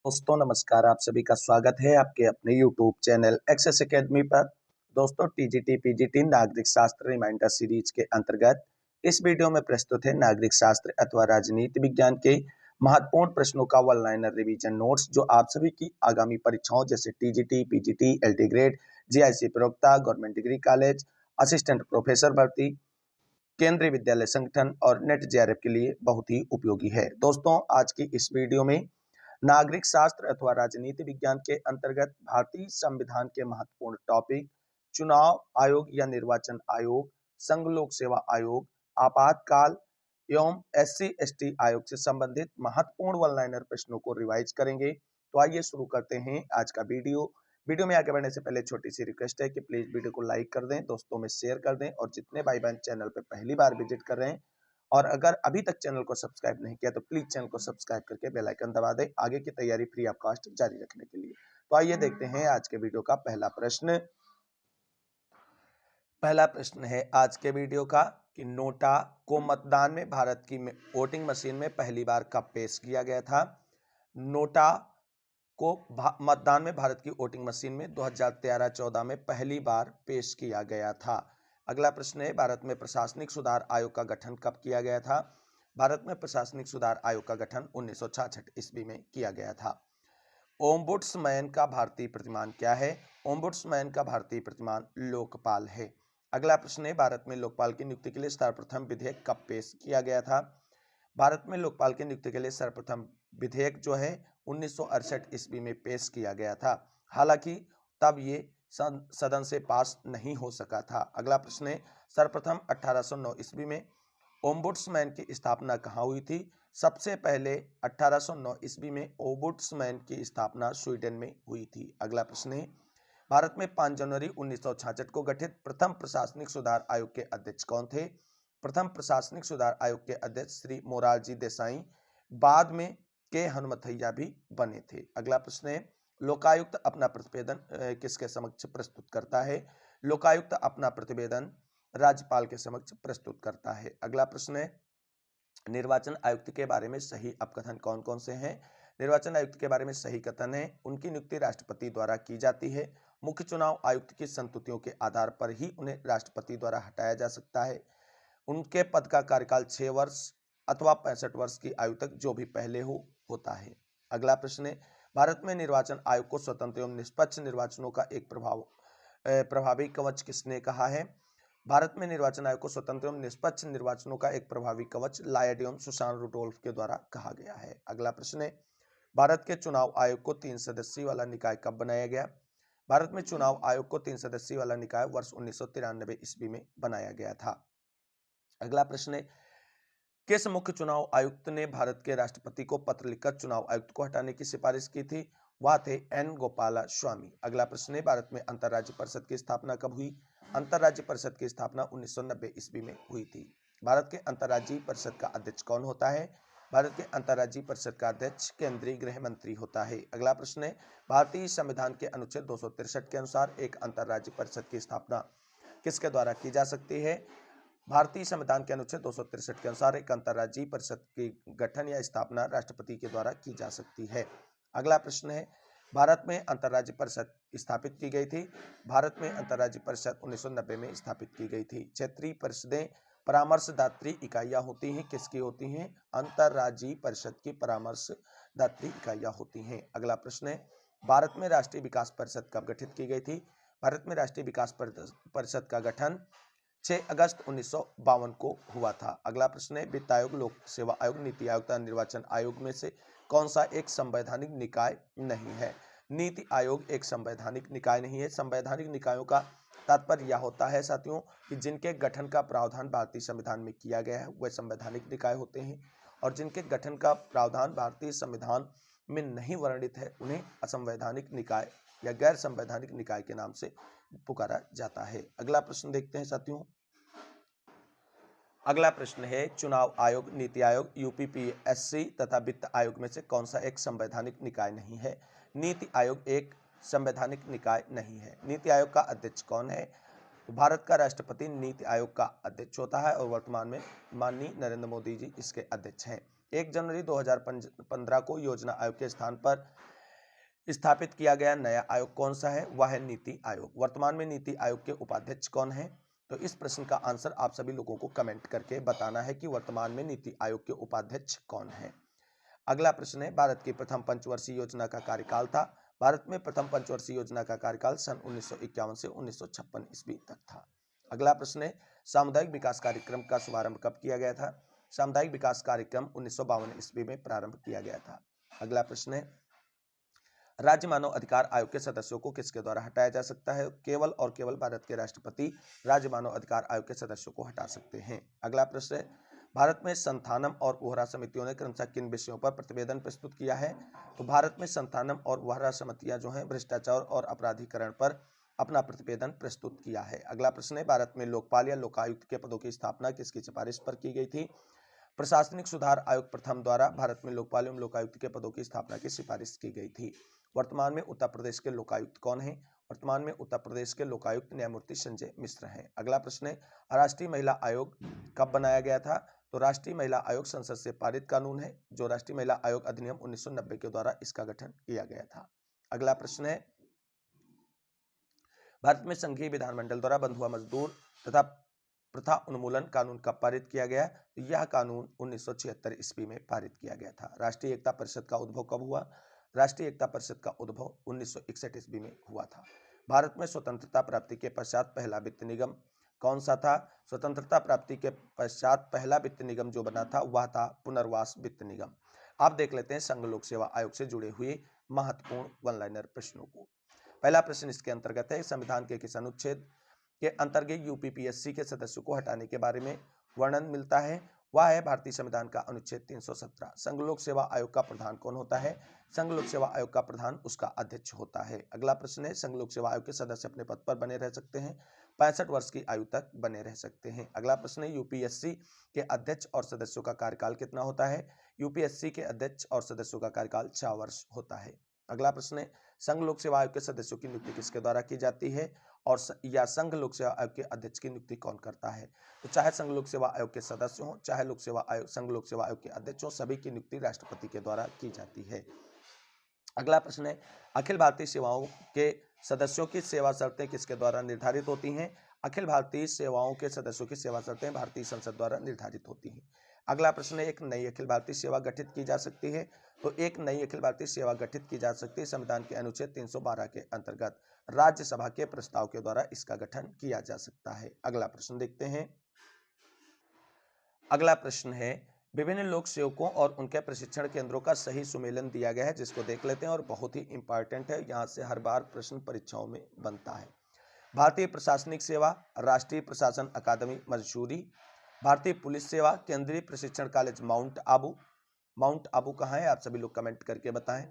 दोस्तों नमस्कार, आप सभी का स्वागत है आपके अपने यूट्यूब चैनल एक्सेस एकेडमी पर। दोस्तों टीजीटी पीजीटी नागरिक शास्त्र रिमाइंडर सीरीज के अंतर्गत इस वीडियो में प्रस्तुत है नागरिक शास्त्र अथवा राजनीति विज्ञान के महत्वपूर्ण प्रश्नों का वन लाइनर रिवीजन नोट्स, जो आप सभी की आगामी परीक्षाओं जैसे TGT PGT LT grade, GIC प्रवक्ता, government degree college, assistant professor भर्ती, केंद्रीय विद्यालय संगठन और नेट जेआरएफ के लिए बहुत ही उपयोगी है। दोस्तों आज की इस वीडियो में नागरिक शास्त्र अथवा राजनीति विज्ञान के अंतर्गत भारतीय संविधान के महत्वपूर्ण टॉपिक चुनाव आयोग या निर्वाचन आयोग, संघ लोक सेवा आयोग, आपातकाल एवं एससी एसटी आयोग से संबंधित महत्वपूर्ण वन लाइनर प्रश्नों को रिवाइज करेंगे। तो आइए शुरू करते हैं आज का वीडियो में आगे बढ़ने से पहले छोटी सी रिक्वेस्ट है कि प्लीज वीडियो को लाइक कर दें, दोस्तों में शेयर कर दें, और जितने भाई बहन चैनल पर पहली बार विजिट कर रहे हैं और अगर अभी तक चैनल को सब्सक्राइब नहीं किया तो प्लीज चैनल को सब्सक्राइब करके बेल आइकन दबा दें आगे की तैयारी फ्री ऑफ कॉस्ट जारी रखने के लिए। तो आइए देखते हैं आज के वीडियो का पहला प्रश्न। पहला प्रश्न है आज के वीडियो का कि नोटा को मतदान में भारत की वोटिंग मशीन में पहली बार कब पेश किया गया था। नोटा को मतदान में भारत की वोटिंग मशीन में 2013-14 में पहली बार पेश किया गया था। अगला प्रश्न है भारत में प्रशासनिक सुधार आयोग का गठन कब किया गया था। भारत में प्रशासनिक सुधार आयोग का गठन 1966 ईस्वी में किया गया था। ओम्बुड्समैन का भारतीय प्रतिमान क्या है। ओम्बुड्समैन का भारतीय प्रतिमान लोकपाल है। अगला प्रश्न है भारत में लोकपाल की नियुक्ति के लिए सर्वप्रथम विधेयक कब पेश किया गया था। भारत में लोकपाल की नियुक्ति के लिए सर्वप्रथम विधेयक जो है 1968 ईस्वी में पेश किया गया था। हालांकि तब ये सदन से पास नहीं हो सका था। अगला प्रश्न है सर्वप्रथम 1809 ईस्वी में ओम्बुड्समैन की स्थापना कहाँ हुई थी। सबसे पहले 1809 ईस्वी में ओम्बुड्समैन की स्थापना स्वीडन में हुई थी। अगला प्रश्न है भारत में 5 जनवरी 1966 को गठित प्रथम प्रशासनिक सुधार आयोग के अध्यक्ष कौन थे। प्रथम प्रशासनिक सुधार आयोग के अध्यक्ष श्री मोरारजी देसाई, बाद में के हनुमतैया भी बने थे। अगला प्रश्न है लोकायुक्त अपना प्रतिवेदन किसके समक्ष प्रस्तुत करता है। लोकायुक्त अपना प्रतिवेदन राज्यपाल के समक्ष प्रस्तुत करता है। अगला प्रश्न है निर्वाचन आयुक्त के बारे में सही अपकथन कौन कौन से हैं। निर्वाचन आयुक्त के बारे में सही कथन है उनकी नियुक्ति राष्ट्रपति द्वारा की जाती है। मुख्य चुनाव आयुक्त की संस्तुतियों के आधार पर ही उन्हें राष्ट्रपति द्वारा हटाया जा सकता है। उनके पद का कार्यकाल 6 वर्ष अथवा 65 वर्ष की आयु तक जो भी पहले होता है। अगला प्रश्न है भारत में निर्वाचन आयोग को स्वतंत्र एवं निष्पक्ष निर्वाचनों का एक प्रभावी कवच किसने कहा है। भारत में निर्वाचन आयोग को स्वतंत्र एवं निष्पक्ष निर्वाचनों का एक प्रभावी कवच लायड एवं सुसान रुडोल्फ के द्वारा कहा गया है। अगला प्रश्न है भारत के चुनाव आयोग को 3 सदस्यीय वाला निकाय कब बनाया गया। भारत में चुनाव आयोग को 3 सदस्यीय वाला निकाय वर्ष 1993 ईस्वी में बनाया गया था। अगला प्रश्न है किस मुख्य चुनाव आयुक्त ने भारत के राष्ट्रपति को पत्र लिखकर चुनाव आयुक्त को हटाने की सिफारिश की थी। वह थे एन गोपाला स्वामी। अगला प्रश्न है भारत में अंतर्राज्य परिषद की स्थापना कब हुई। अंतर्राज्य परिषद की स्थापना 1990 ईस्वी में हुई थी। भारत के अंतर्राज्यीय परिषद का अध्यक्ष कौन होता है। भारत के अंतर्राज्यीय परिषद का अध्यक्ष केंद्रीय गृह मंत्री होता है। अगला प्रश्न है भारतीय संविधान के अनुच्छेद 263 के अनुसार एक अंतर्राज्य परिषद की स्थापना किसके द्वारा की जा सकती है। भारतीय संविधान के अनुच्छेद 263 के अनुसार एक अंतर्राज्यीय परिषद की गठन या स्थापना राष्ट्रपति के द्वारा की जा सकती है। अगला प्रश्न है भारत में अंतर्राज्यीय परिषद स्थापित की गई थी। भारत में अंतर्राज्यीय परिषद 1990 में स्थापित की गई थी। क्षेत्रीय परिषदें परामर्शदात्री इकाइयां होती हैं। किसकी होती हैं। अंतर्राज्यीय परिषद की परामर्शदात्री इकाइयां होती हैं। अगला प्रश्न है भारत में राष्ट्रीय विकास परिषद कब गठित की गई थी। भारत में राष्ट्रीय विकास परिषद का गठन 6 अगस्त 1952 को हुआ था। अगला प्रश्न है वित्त आयोग, लोक सेवा आयोग, नीति आयोग तथा निर्वाचन आयोग में से कौन सा एक संवैधानिक निकाय नहीं है। नीति आयोग एक संवैधानिक निकाय नहीं है। संवैधानिक निकायों का तात्पर्य यह होता है साथियों कि जिनके गठन का प्रावधान भारतीय संविधान में किया गया है वह संवैधानिक निकाय होते हैं, और जिनके गठन का प्रावधान भारतीय संविधान में नहीं वर्णित है उन्हें असंवैधानिक निकाय या गैर संवैधानिक निकाय के नाम से पुकारा जाता है। अगला प्रश्न देखते हैं साथियों। अगला प्रश्न है चुनाव आयोग, नीति आयोग, यूपीपीएससी तथा वित्त आयोग में से कौन सा एक संवैधानिक निकाय नहीं है। नीति आयोग एक संवैधानिक निकाय नहीं है। नीति आयोग का अध्यक्ष कौन है। तो भारत का राष्ट्रपति नीति आयोग का अध्यक्ष होता है और वर्तमान में माननीय नरेंद्र मोदी जी इसके अध्यक्ष हैं। 1 जनवरी 2015 को योजना आयोग के स्थान पर स्थापित किया गया नया आयोग कौन सा है? वह है नीति आयोग। वर्तमान में नीति आयोग के उपाध्यक्ष कौन है? तो इस प्रश्न का आंसर आप सभी लोगों को कमेंट करके बताना है कि वर्तमान में नीति आयोग के उपाध्यक्ष कौन है। अगला प्रश्न है, भारत की प्रथम पंचवर्षीय योजना का कार्यकाल था। भारत में प्रथम पंचवर्षीय योजना का कार्यकाल सन 1951 से 1956 ईस्वी तक था। अगला प्रश्न है, सामुदायिक विकास कार्यक्रम का शुभारंभ कब किया गया था? सामुदायिक विकास कार्यक्रम 1952 ईस्वी में प्रारंभ किया गया था। अगला प्रश्न है, राज्य मानव अधिकार आयोग के सदस्यों को किसके द्वारा हटाया जा सकता है? केवल और केवल भारत के राष्ट्रपति राज्य मानव अधिकार आयोग के सदस्यों को हटा सकते हैं। अगला प्रश्न है, भारत में संथानम और वोहरा समितियों ने क्रमशः किन विषयों पर प्रतिवेदन प्रस्तुत किया है? तो भारत में संथानम और वोहरा समितियां जो हैं भ्रष्टाचार और अपराधीकरण पर अपना प्रतिवेदन प्रस्तुत किया है। अगला प्रश्न है, भारत में लोकपाल या लोकायुक्त के पदों की स्थापना किसकी सिफारिश पर की गई थी? प्रशासनिक सुधार आयोग प्रथम द्वारा भारत में लोकपाल एवं लोकायुक्त के पदों की स्थापना की सिफारिश की गई थी। वर्तमान में उत्तर प्रदेश के लोकायुक्त कौन है? वर्तमान में उत्तर प्रदेश के लोकायुक्त न्यायमूर्ति संजय मिश्र हैं। अगला प्रश्न है, राष्ट्रीय महिला आयोग कब बनाया गया था? तो राष्ट्रीय महिला आयोग संसद से पारित कानून है, जो राष्ट्रीय महिला आयोग अधिनियम 1990 के द्वारा इसका गठन किया गया था। अगला प्रश्न है, भारत में संघीय विधानमंडल द्वारा बंधुआ मजदूर तथा प्रथा उन्मूलन कानून कब पारित किया गया? तो यह कानून 1976 ईस्वी में पारित किया गया था। राष्ट्रीय एकता परिषद का उद्भव कब हुआ? राष्ट्रीय एकता परिषद का उद्भव 1961 ईस्वी में हुआ था। भारत में स्वतंत्रता प्राप्ति के पश्चात पहला वित्त निगम कौन सा था? स्वतंत्रता प्राप्ति के पश्चात पहला वित्त निगम जो बना था वह था पुनर्वास वित्त निगम। आप देख लेते हैं संघ लोक सेवा आयोग से जुड़े हुए महत्वपूर्ण वन लाइनर प्रश्नों को। पहला प्रश्न इसके अंतर्गत है, संविधान के किस अनुच्छेद के अंतर्गत यूपीपीएससी के सदस्यों को हटाने के बारे में वर्णन मिलता है? वह है भारतीय संविधान का अनुच्छेद 317। संघ लोक सेवा आयोग का प्रधान कौन होता है? संघ लोक सेवा आयोग का प्रधान उसका अध्यक्ष होता है। अगला प्रश्न है, संघ लोक सेवा आयोग के सदस्य अपने पद पर बने रह सकते हैं? 65 वर्ष की आयु तक बने रह सकते हैं। अगला प्रश्न है, यूपीएससी के अध्यक्ष और सदस्यों का कार्यकाल कितना होता है? यूपीएससी के अध्यक्ष और सदस्यों का कार्यकाल 6 वर्ष होता है। अगला प्रश्न है, संघ लोक सेवा आयोग के सदस्यों की नियुक्ति किसके द्वारा की जाती है और या संघ लोक सेवा आयोग के अध्यक्ष की नियुक्ति कौन करता है? तो चाहे संघ लोक सेवा आयोग के सदस्य हों, चाहे लोक सेवा आयोग संघ लोक सेवा आयोग के अध्यक्ष हों, सभी की नियुक्ति राष्ट्रपति के द्वारा की जाती है। अगला प्रश्न है, अखिल भारतीय सेवाओं के सदस्यों की सेवा शर्तें किसके द्वारा निर्धारित होती हैं? अखिल भारतीय सेवाओं के सदस्यों की सेवा शर्तें भारतीय संसद द्वारा निर्धारित होती हैं। अगला प्रश्न है, एक नई अखिल भारतीय सेवा गठित की जा सकती है? तो एक नई अखिल भारतीय सेवा गठित की जा सकती है संविधान के अनुच्छेद 312 के अंतर्गत राज्यसभा के प्रस्ताव के द्वारा इसका गठन किया जा सकता है। अगला प्रश्न देखते हैं। अगला प्रश्न है, विभिन्न लोक सेवकों और उनके प्रशिक्षण केंद्रों का सही सुमेलन दिया गया है, जिसको देख लेते हैं और बहुत ही इंपॉर्टेंट है, यहाँ से हर बार प्रश्न परीक्षाओं में बनता है। भारतीय प्रशासनिक सेवा, राष्ट्रीय प्रशासन अकादमी मसूरी, भारतीय पुलिस सेवा, केंद्रीय प्रशिक्षण college mount Abu. Mount Abu कहाँ है? आप सभी लोग कमेंट करके बताएं।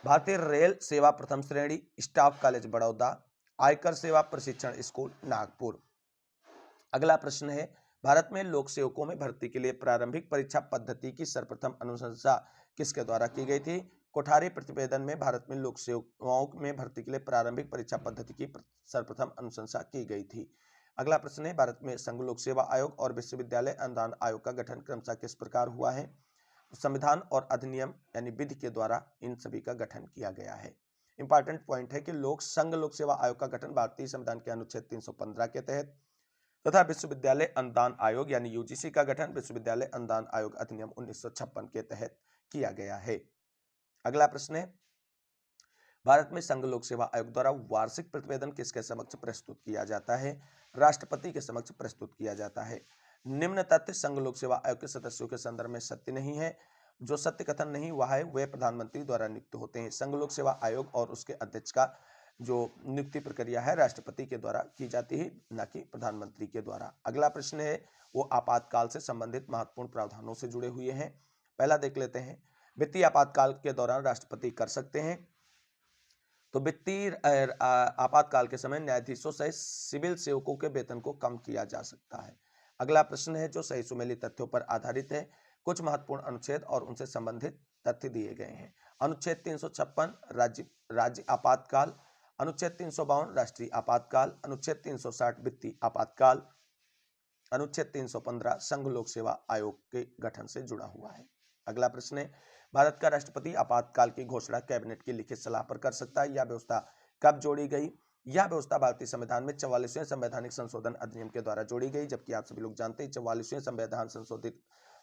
भारतीय रेल सेवा प्रथम श्रेणी, स्टाफ कॉलेज बड़ौदा, आयकर सेवा प्रशिक्षण स्कूल नागपुर। अगला प्रश्न है, भारत में लोक सेवकों में भर्ती के लिए प्रारंभिक परीक्षा पद्धति की सर्वप्रथम अनुशंसा किसके द्वारा की गई थी? कोठारी प्रतिवेदन में भारत में लोक सेवकों में भर्ती के लिए प्रारंभिक परीक्षा पद्धति की सर्वप्रथम अनुशंसा की गई थी। अगला प्रश्न है, भारत में संघ लोक सेवा आयोग और विश्वविद्यालय अनुदान आयोग का गठन क्रमशः किस प्रकार हुआ है? संविधान और अधिनियम यानी विधि के द्वारा इन सभी का गठन किया गया है। इंपॉर्टेंट पॉइंट है कि संघ लोक सेवा आयोग का गठन भारतीय संविधान के अनुच्छेद 315 के तहत तथा विश्वविद्यालय अनुदान आयोग यानी यूजीसी का गठन विश्वविद्यालय अनुदान आयोग अधिनियम 1956 के तहत किया गया है। अगला प्रश्न है, भारत में संघ लोक सेवा आयोग द्वारा वार्षिक प्रतिवेदन किसके समक्ष प्रस्तुत किया जाता है? राष्ट्रपति के समक्ष प्रस्तुत किया जाता है। निम्न तथ्य संघ लोक सेवा आयोग के सदस्यों के संदर्भ में सत्य नहीं है। जो सत्य कथन नहीं हुआ है वे प्रधानमंत्री द्वारा नियुक्त होते हैं। संघ लोक सेवा आयोग और उसके अध्यक्ष का जो नियुक्ति प्रक्रिया है राष्ट्रपति के द्वारा की जाती है, न कि प्रधानमंत्री के द्वारा। अगला प्रश्न है, वो आपातकाल से संबंधित महत्वपूर्ण प्रावधानों से जुड़े हुए हैं। पहला देख लेते हैं, वित्तीय आपातकाल के दौरान राष्ट्रपति कर सकते हैं। तो वित्तीय आपातकाल के समय न्यायाधीशों सहित सिविल सेवकों के वेतन को कम किया जा सकता है। अगला प्रश्न है, जो सही सुमेलित तथ्यों पर आधारित है। कुछ महत्वपूर्ण अनुच्छेद और उनसे संबंधित तथ्य दिए गए हैं। अनुच्छेद 356 राज्य आपातकाल, अनुच्छेद 352 राष्ट्रीय आपातकाल, अनुच्छेद 360 वित्तीय आपातकाल, अनुच्छेद 315 संघ लोक सेवा आयोग के गठन से जुड़ा हुआ है। अगला प्रश्न है, भारत का राष्ट्रपति आपातकाल की घोषणा कैबिनेट की लिखित सलाह पर कर सकता है। यह व्यवस्था कब जोड़ी गई? यह व्यवस्था भारतीय संविधान में 44वें संवैधानिक संशोधन अधिनियम के द्वारा जोड़ी गई, जबकि आप सभी लोग जानते हैं 44वें संविधान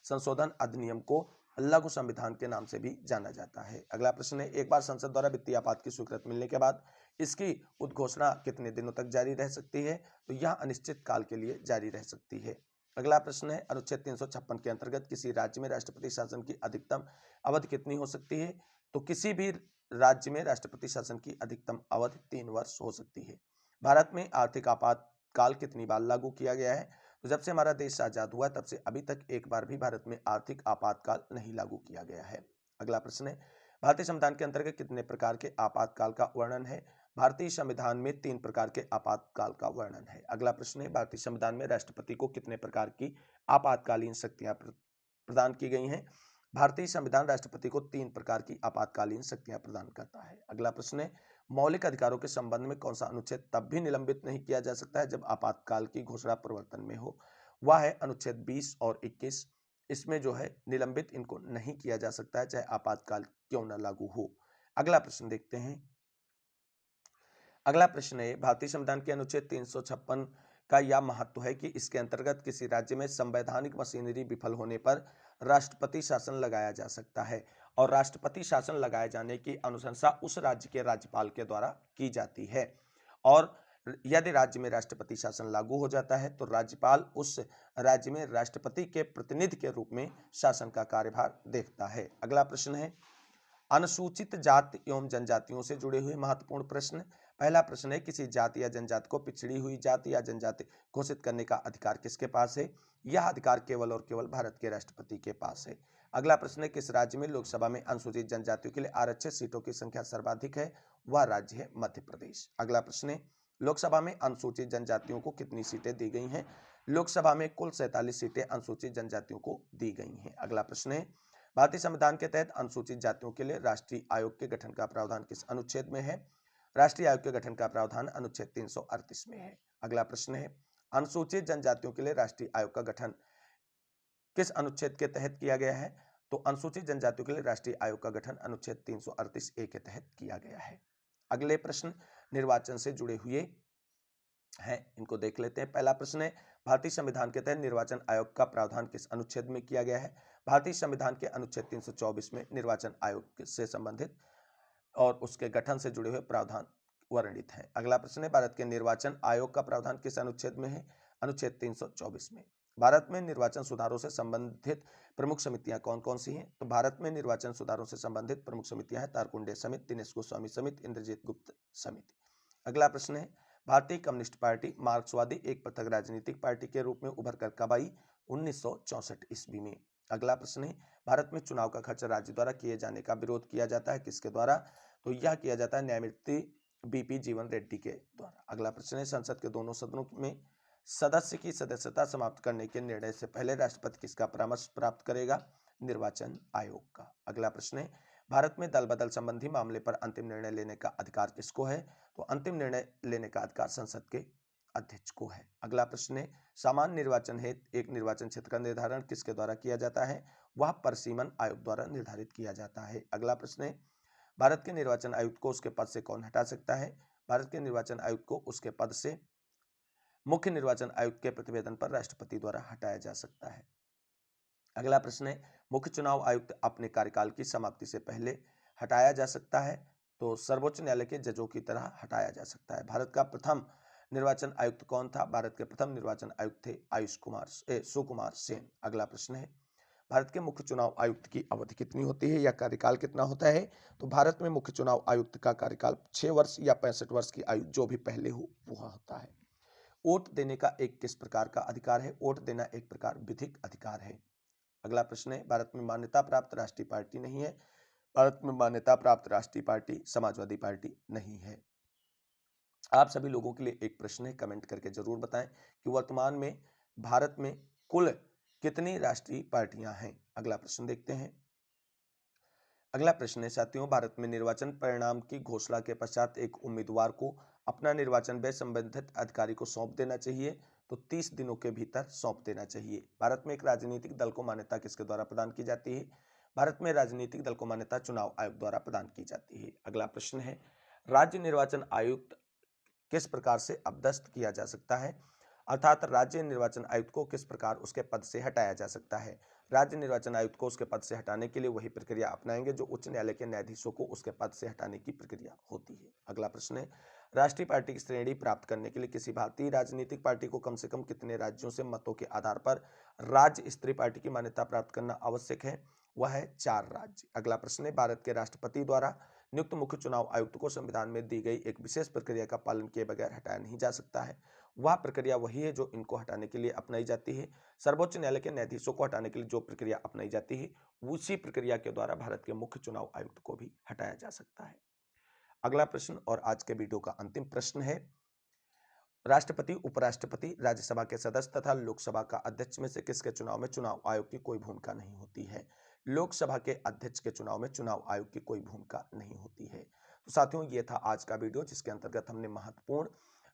संशोधन अधिनियम को लघु संविधान के नाम से भी जाना जाता है। अगला प्रश्न है, एक बार संसद द्वारा वित्तीय आपात की स्वीकृति मिलने के बाद इसकी उद्घोषणा कितने दिनों तक जारी रह सकती है? तो यह अनिश्चित काल के लिए जारी रह सकती है। अगला प्रश्न है, अनुच्छेद 356 के अंतर्गत किसी राज्य में राष्ट्रपति शासन की अधिकतम अवधि कितनी हो सकती है? तो किसी भी राज्य में राष्ट्रपति शासन की अधिकतम अवधि 3 वर्ष हो सकती है। भारत में आर्थिक आपातकाल कितनी बार लागू किया गया है? तो जब से हमारा देश आजाद हुआ तब से अभी तक एक बार भी भारत में आर्थिक आपातकाल नहीं लागू किया गया है। अगला प्रश्न है, भारतीय संविधान के अंतर्गत कितने प्रकार के आपातकाल का वर्णन है? भारतीय संविधान में 3 प्रकार के आपातकाल का वर्णन है। अगला प्रश्न है, भारतीय संविधान में राष्ट्रपति को कितने प्रकार की आपातकालीन शक्तियां प्रदान की गई हैं? भारतीय संविधान राष्ट्रपति को 3 प्रकार की आपातकालीन शक्तियां प्रदान करता है। अगला प्रश्न है, मौलिक अधिकारों के संबंध में कौन सा अनुच्छेद तब भी निलंबित नहीं किया जा सकता है जब आपातकाल की घोषणा प्रवर्तन में हो? वह है अनुच्छेद 20 और 21। इसमें जो है निलंबित इनको नहीं किया जा सकता है, चाहे आपातकाल क्यों न लागू हो। अगला प्रश्न देखते हैं। अगला प्रश्न है, भारतीय संविधान के अनुच्छेद 356 का यह महत्व है कि इसके अंतर्गत किसी राज्य में संवैधानिक मशीनरी विफल होने पर राष्ट्रपति शासन लगाया जा सकता है और राष्ट्रपति शासन लगाए जाने की अनुशंसा उस राज्य के राज्यपाल के द्वारा की जाती है। और यदि राज्य में राष्ट्रपति शासन लागू हो जाता है तो राज्यपाल उस राज्य में राष्ट्रपति के प्रतिनिधि के रूप में शासन का कार्यभार देखता है। अगला प्रश्न है, अनुसूचित जाति एवं जनजातियों से जुड़े हुए महत्वपूर्ण प्रश्न। पहला प्रश्न है, किसी जाति या जनजाति को पिछड़ी हुई जाति या जनजाति घोषित करने का अधिकार किसके पास है? यह अधिकार केवल और केवल भारत के राष्ट्रपति के पास है। अगला प्रश्न है, किस राज्य में लोकसभा में अनुसूचित जनजातियों के लिए आरक्षित सीटों की संख्या सर्वाधिक है? वह राज्य है मध्य प्रदेश। अगला प्रश्न है, लोकसभा में अनुसूचित जनजातियों को कितनी सीटें दी गई हैं? लोकसभा में कुल 47 सीटें अनुसूचित जनजातियों को दी गई हैं। अगला प्रश्न है, भारतीय संविधान के तहत अनुसूचित जातियों के लिए राष्ट्रीय आयोग के गठन का प्रावधान किस अनुच्छेद में है? राष्ट्रीय आयोग के गठन का प्रावधान अनुच्छेद 338 में है। अगला प्रश्न है, अनुसूचित जनजातियों के लिए राष्ट्रीय आयोग का गठन किस अनुच्छेद के तहत किया गया है? तो अनुसूचित जनजातियों के लिए राष्ट्रीय आयोग का गठन अनुच्छेद 338 ए के तहत किया गया है। अगले प्रश्न निर्वाचन से जुड़े हुए हैं, इनको देख लेते हैं। पहला प्रश्न है, भारतीय संविधान के तहत निर्वाचन आयोग का प्रावधान किस अनुच्छेद में किया गया है? भारतीय संविधान के अनुच्छेद 324 में निर्वाचन आयोग से संबंधित और उसके गठन से जुड़े हुए प्रावधान वर्णित हैं। अगला प्रश्न है, भारत के निर्वाचन आयोग का प्रावधान किस अनुच्छेद में है? अनुच्छेद 324 में। भारत में निर्वाचन सुधारों से संबंधित प्रमुख समितियां कौन कौन सी हैं? तो भारत में निर्वाचन सुधारों से संबंधित प्रमुख समितियां हैं तारकुंडे समिति, दिनेश गोस्वामी समिति, इंद्रजीत गुप्त समिति। अगला प्रश्न है, भारतीय कम्युनिस्ट पार्टी मार्क्सवादी एक पृथक राजनीतिक पार्टी के रूप में उभर कर कब आई? 1964 ईस्वी में। अगला प्रश्न है, भारत में चुनाव का खर्च राज्य द्वारा किए जाने का विरोध किया जाता है किसके द्वारा? तो यह किया जाता है न्यायमूर्ति बीपी जीवन रेड्डी के द्वारा। अगला प्रश्न है, संसद के दोनों सदनों में सदस्य की सदस्यता समाप्त करने के निर्णय से पहले राष्ट्रपति किसका परामर्श प्राप्त करेगा? निर्वाचन आयोग का। अगला प्रश्न है, भारत में दल बदल संबंधी मामले पर अंतिम निर्णय लेने का अधिकार किसको है? तो अंतिम निर्णय लेने का अधिकार संसद के अध्यक्ष को है। अगला प्रश्न है, सामान्य निर्वाचन हेतु एक निर्वाचन क्षेत्र का निर्धारण किसके द्वारा किया जाता है? वह परिसीमन आयोग द्वारा निर्धारित किया जाता है। अगला प्रश्न है, भारत के निर्वाचन आयुक्त को उसके पद से कौन हटा सकता है? भारत के निर्वाचन आयुक्त को उसके पद से मुख्य निर्वाचन आयुक्त के प्रतिवेदन पर राष्ट्रपति द्वारा हटाया जा सकता है। अगला प्रश्न है, मुख्य चुनाव आयुक्त अपने कार्यकाल की समाप्ति से पहले हटाया जा सकता है? तो सर्वोच्च न्यायालय के जजों की तरह हटाया जा सकता है। भारत का प्रथम निर्वाचन आयुक्त कौन था? भारत के प्रथम निर्वाचन आयुक्त थे सुकुमार सेन। अगला प्रश्न है, भारत के मुख्य चुनाव आयुक्त की अवधि कितनी होती है या कार्यकाल कितना होता है? तो भारत में मुख्य चुनाव आयुक्त का कार्यकाल 6 वर्ष या 65 वर्ष की आयु जो भी पहले हो वह होता है। वोट देने का एक किस प्रकार का अधिकार है? वोट देना एक प्रकार विधिक अधिकार है। अगला प्रश्न है, भारत में मान्यता प्राप्त राष्ट्रीय पार्टी नहीं है। भारत में मान्यता प्राप्त राष्ट्रीय पार्टी समाजवादी पार्टी नहीं है। आप सभी लोगों के लिए एक प्रश्न है, कमेंट करके जरूर बताएं कि वर्तमान में भारत में कुल कितनी राष्ट्रीय पार्टियां हैं। अगला प्रश्न देखते हैं। अगला प्रश्न है, साथियों, भारत में निर्वाचन परिणाम की घोषणा के पश्चात एक उम्मीदवार को अपना निर्वाचन व्यय संबंधित अधिकारी को सौंप देना चाहिए। तो 30 दिनों के भीतर सौंप देना चाहिए। भारत में एक राजनीतिक दल को मान्यता किसके द्वारा प्रदान की जाती है? भारत में राजनीतिक दल को मान्यता चुनाव आयोग द्वारा प्रदान की जाती है। अगला प्रश्न है, राज्य निर्वाचन आयुक्त किस प्रकार से अपदस्थ किया जा सकता है, अर्थात राज्य निर्वाचन आयुक्त को किस प्रकार उसके पद से हटाया जा सकता है। राज्य निर्वाचन आयुक्त को उसके पद से हटाने के लिए वही प्रक्रिया अपनाएंगे जो उच्च न्यायालय के न्यायाधीशों को उसके पद से हटाने की प्रक्रिया होती है। अगला प्रश्न है, राष्ट्रीय पार्टी की श्रेणी प्राप्त करने के लिए किसी भारतीय राजनीतिक पार्टी को कम से कम कितने राज्यों से मतों के आधार पर राज्य स्तरीय पार्टी की मान्यता प्राप्त करना आवश्यक है? वह है 4 राज्य। अगला प्रश्न है, भारत के राष्ट्रपति द्वारा नियुक्त मुख्य चुनाव आयुक्त को संविधान में दी गई एक विशेष प्रक्रिया का पालन किए बगैर हटाया नहीं जा सकता है। वह प्रक्रिया वही है जो इनको हटाने के लिए अपनाई जाती है। सर्वोच्च न्यायालय के न्यायाधीशों को हटाने के लिए जो प्रक्रिया अपनाई जाती है, उसी प्रक्रिया के द्वारा भारत के मुख्य चुनाव आयुक्त को भी हटाया जा सकता है। अगला प्रश्न और आज के वीडियो का अंतिम प्रश्न है, राष्ट्रपति, उपराष्ट्रपति, राज्यसभा के सदस्य तथा लोकसभा का अध्यक्ष में से किसके चुनाव में चुनाव आयोग की कोई भूमिका नहीं होती है? लोकसभा के अध्यक्ष के चुनाव में चुनाव आयोग की कोई भूमिका नहीं होती है। तो साथियों, ये था आज का वीडियो जिसके अंतर्गत हमने महत्वपूर्ण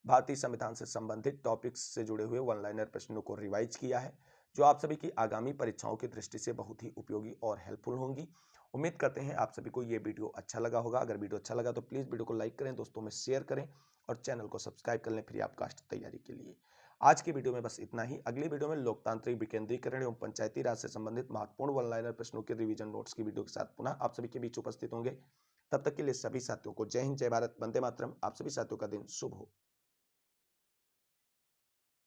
भारतीय संविधान से संबंधित टॉपिक्स से जुड़े हुए वन लाइनर प्रश्नों को रिवाइज किया है, जो आप सभी की आगामी परीक्षाओं की दृष्टि से बहुत ही उपयोगी और हेल्पफुल होंगी। उम्मीद करते हैं आप सभी को ये वीडियो अच्छा लगा होगा। अगर वीडियो अच्छा लगा तो प्लीज़ वीडियो को लाइक करें, दोस्तों में शेयर करें और चैनल को सब्सक्राइब कर लें फ्री ऑफ तैयारी के लिए। आज की वीडियो में बस इतना ही। अगली वीडियो में लोकतांत्रिक विकेंद्रीकरण एवं पंचायती राज से संबंधित महत्वपूर्ण वन लाइनर प्रश्नों के रिवीजन नोट्स की वीडियो के साथ पुनः आप सभी के बीच उपस्थित होंगे। तब तक के लिए सभी साथियों को जय हिंद, जय भारत, वंदे मातरम। आप सभी साथियों का दिन शुभ हो।